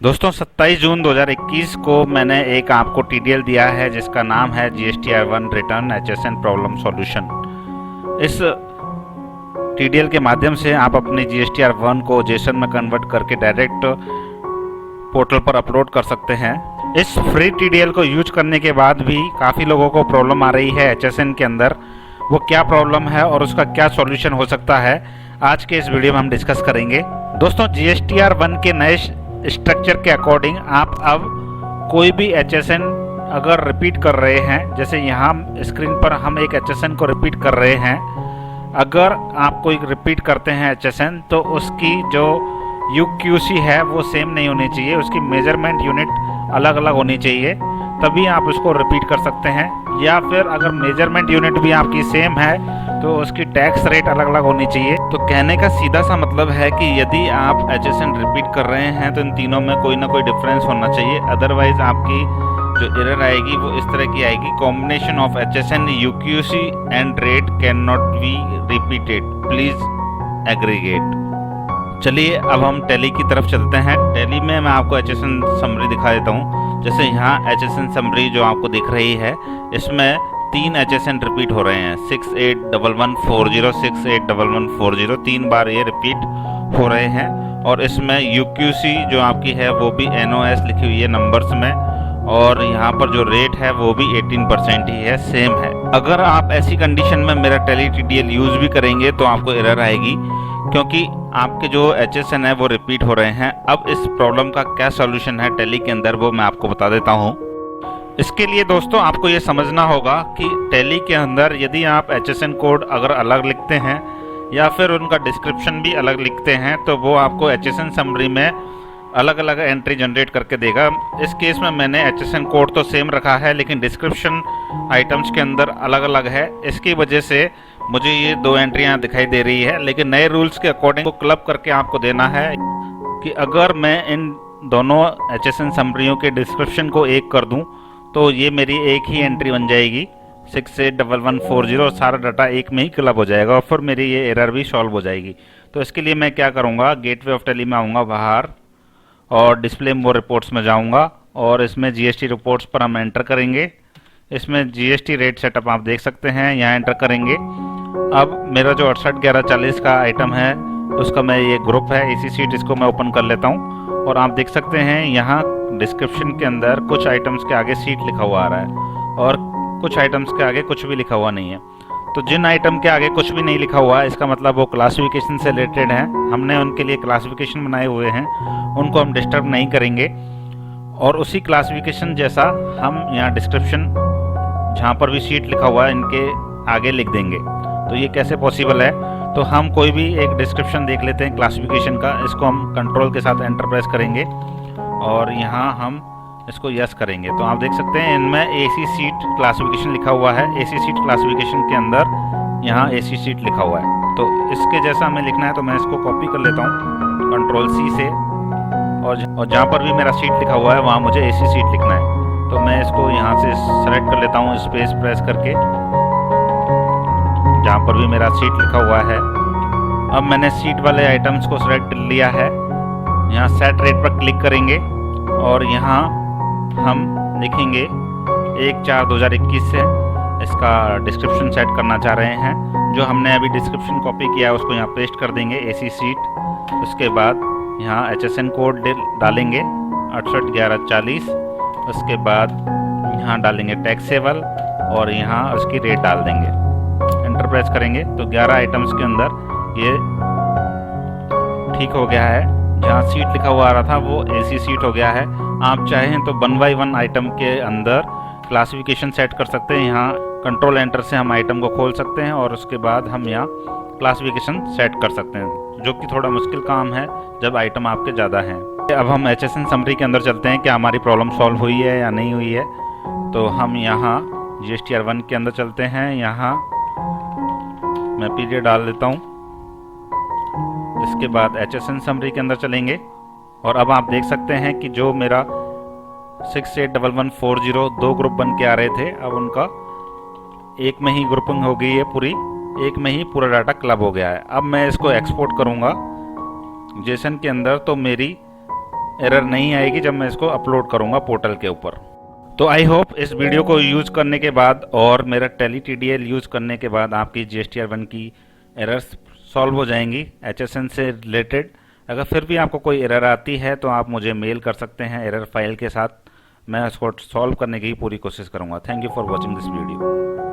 दोस्तों 27 जून 2021 को मैंने एक आपको टीडीएल दिया है जिसका नाम है GSTR1 return HSN problem solution. इस टीडीएल के माध्यम से आप अपने GSTR1 को जेसन में कन्वर्ट करके डायरेक्ट पोर्टल पर अपलोड कर सकते हैं। इस फ्री टीडीएल को यूज करने के बाद भी काफ़ी लोगों को प्रॉब्लम आ रही है HSN के अंदर। वो क्या प्रॉब्लम है और उसका क्या सॉल्यूशन हो सकता है, आज के इस वीडियो में हम डिस्कस करेंगे। दोस्तों GSTR1 के नए स्ट्रक्चर के अकॉर्डिंग आप अब कोई भी HSN अगर रिपीट कर रहे हैं, जैसे यहाँ स्क्रीन पर हम एक HSN को रिपीट कर रहे हैं, अगर आप कोई रिपीट करते हैं HSN तो उसकी जो UQC है वो सेम नहीं होनी चाहिए, उसकी मेजरमेंट यूनिट अलग अलग होनी चाहिए, तभी आप उसको रिपीट कर सकते हैं। या फिर अगर मेजरमेंट यूनिट भी आपकी सेम है तो उसकी टैक्स रेट अलग अलग होनी चाहिए। तो कहने का सीधा सा मतलब है कि यदि आप HSN रिपीट कर रहे हैं तो इन तीनों में कोई ना कोई डिफरेंस होना चाहिए, अदरवाइज आपकी जो एरर आएगी वो इस तरह की आएगी, combination of HSN UQC and rate can not be repeated, please aggregate. चलिए अब हम टैली की तरफ चलते हैं। टैली में मैं आपको HSN समरी दिखा देता हूँ। जैसे यहाँ HSN समरी जो आपको दिख रही है, इसमें 3 HSN रिपीट हो रहे हैं, 681140 681140, 3 बार ये रिपीट हो रहे हैं। और इसमें UQC जो आपकी है वो भी NOS लिखी हुई है नंबर्स में, और यहाँ पर जो रेट है वो भी 18% ही है, सेम है। अगर आप ऐसी कंडीशन में मेरा टैली TDL यूज भी करेंगे तो आपको एरर आएगी, क्योंकि आपके जो HSN है वो रिपीट हो रहे हैं। अब इस प्रॉब्लम का क्या सॉल्यूशन है टैली के अंदर वो मैं आपको बता देता हूँ। इसके लिए दोस्तों आपको ये समझना होगा कि टैली के अंदर यदि आप HSN कोड अगर अलग लिखते हैं या फिर उनका डिस्क्रिप्शन भी अलग लिखते हैं तो वो आपको HSN समरी में अलग अलग एंट्री जनरेट करके देगा। इस केस में मैंने HSN कोड तो सेम रखा है लेकिन डिस्क्रिप्शन आइटम्स के अंदर अलग अलग है, इसकी वजह से मुझे ये 2 एंट्रियाँ दिखाई दे रही है। लेकिन नए रूल्स के अकॉर्डिंग क्लब करके आपको देना है कि अगर मैं इन दोनों HSN समरियों के डिस्क्रिप्शन को एक कर दूं तो ये मेरी एक ही एंट्री बन जाएगी 681140, और सारा डाटा एक में ही क्लब हो जाएगा और फिर मेरी ये एरर भी सॉल्व हो जाएगी। तो इसके लिए मैं क्या करूँगा, गेटवे ऑफ टैली में आऊँगा बाहर और डिस्प्ले मोर रिपोर्ट्स में जाऊँगा और इसमें GST रिपोर्ट्स पर हम एंटर करेंगे। इसमें GST रेट सेटअप आप देख सकते हैं, यहाँ एंटर करेंगे। अब मेरा जो 681140 का आइटम है उसका मैं ये ग्रुप है AC सीट, इसको मैं ओपन कर लेता हूँ और आप देख सकते हैं यहाँ डिस्क्रिप्शन के अंदर कुछ आइटम्स के आगे सीट लिखा हुआ आ रहा है और कुछ आइटम्स के आगे कुछ भी लिखा हुआ नहीं है। तो जिन आइटम के आगे कुछ भी नहीं लिखा हुआ है इसका मतलब वो क्लासिफिकेशन से रिलेटेड है, हमने उनके लिए क्लासिफिकेशन बनाए हुए हैं, उनको हम डिस्टर्ब नहीं करेंगे। और उसी क्लासिफिकेशन जैसा हम यहाँ डिस्क्रिप्शन जहाँ पर भी सीट लिखा हुआ है इनके आगे लिख देंगे। तो ये कैसे पॉसिबल है, तो हम कोई भी एक डिस्क्रिप्शन देख लेते हैं क्लासिफिकेशन का, इसको हम कंट्रोल के साथ एंटर प्रेस करेंगे और यहाँ हम इसको यस करेंगे। तो आप देख सकते हैं इनमें AC सीट क्लासिफिकेशन लिखा हुआ है, AC सीट क्लासिफिकेशन के अंदर यहाँ AC सीट लिखा हुआ है। तो इसके जैसा हमें लिखना है तो मैं इसको कॉपी कर लेता हूँ कंट्रोल C से, और जहाँ पर भी मेरा सीट लिखा हुआ है वहाँ मुझे AC सीट लिखना है। तो मैं इसको यहाँ से सेलेक्ट कर लेता हूँ स्पेस प्रेस करके, जहाँ पर भी मेरा सीट लिखा हुआ है। अब मैंने सीट वाले आइटम्स को सेलेक्ट कर लिया है, यहाँ सेट रेट पर क्लिक करेंगे और यहाँ हम लिखेंगे 1/4/2021 से इसका डिस्क्रिप्शन सेट करना चाह रहे हैं। जो हमने अभी डिस्क्रिप्शन कॉपी किया है उसको यहाँ पेस्ट कर देंगे AC सीट। उसके बाद यहाँ HSN कोड डालेंगे 681140, उसके बाद यहाँ डालेंगे टैक्सेबल और यहाँ उसकी रेट डाल देंगे, एंटर प्रेस करेंगे तो 11 आइटम्स के अंदर ये ठीक हो गया है। जहाँ सीट लिखा हुआ आ रहा था वो AC सीट हो गया है। आप चाहें तो 1 बाय 1 आइटम के अंदर क्लासिफिकेशन सेट कर सकते हैं, यहाँ कंट्रोल एंटर से हम आइटम को खोल सकते हैं और उसके बाद हम यहाँ क्लासिफिकेशन सेट कर सकते हैं, जो कि थोड़ा मुश्किल काम है जब आइटम आपके ज़्यादा हैं। अब हम HSN समरी के अंदर चलते हैं, क्या हमारी प्रॉब्लम सॉल्व हुई है या नहीं हुई है। तो हम यहाँ GSTR1 के अंदर चलते हैं, यहाँ मैं पीरियड डाल देता हूँ। इसके बाद HSN समरी के अंदर चलेंगे और अब आप देख सकते हैं कि जो मेरा 681140 2 ग्रुप बन के आ रहे थे, अब उनका एक में ही ग्रुपिंग हो गई है पूरी, एक में ही पूरा डाटा क्लब हो गया है। अब मैं इसको एक्सपोर्ट करूंगा जेसन के अंदर, तो मेरी एरर नहीं आएगी जब मैं इसको अपलोड करूंगा पोर्टल के ऊपर। तो आई होप इस वीडियो को यूज करने के बाद और मेरा टेली टीडीएल यूज करने के बाद आपकी GSTR1 की एरर्स सॉल्व हो जाएंगी HSN से रिलेटेड। अगर फिर भी आपको कोई एरर आती है तो आप मुझे मेल कर सकते हैं एरर फाइल के साथ, मैं उसको सॉल्व करने की पूरी कोशिश करूंगा। Thank you for watching this video.